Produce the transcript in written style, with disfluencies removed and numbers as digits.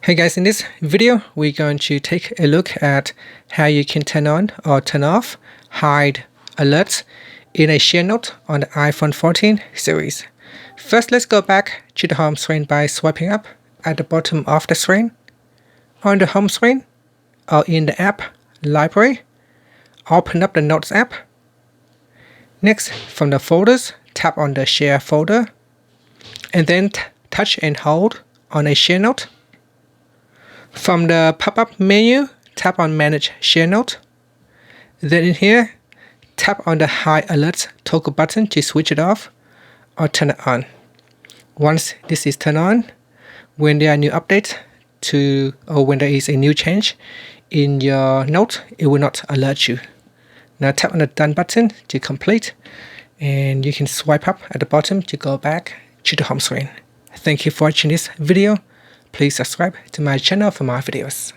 Hey guys, in this video, we're going to take a look at how you can turn on or turn off hide alerts in a share note on the iPhone 14 series. First, let's go back to the home screen by swiping up at the bottom of the screen. On the home screen or in the app library, open up the Notes app. Next, from the folders, tap on the Share folder and then touch and hold on a share note. From the pop-up menu, tap on Manage Share Note. Then in here, tap on the Hide Alerts toggle button to switch it off or turn it on. Once this is turned on, when there are new updates or when there is a new change in your note, it will not alert you. Now tap on the Done button to complete, and you can swipe up at the bottom to go back to the home screen. Thank you for watching this video. Please subscribe to my channel for more videos.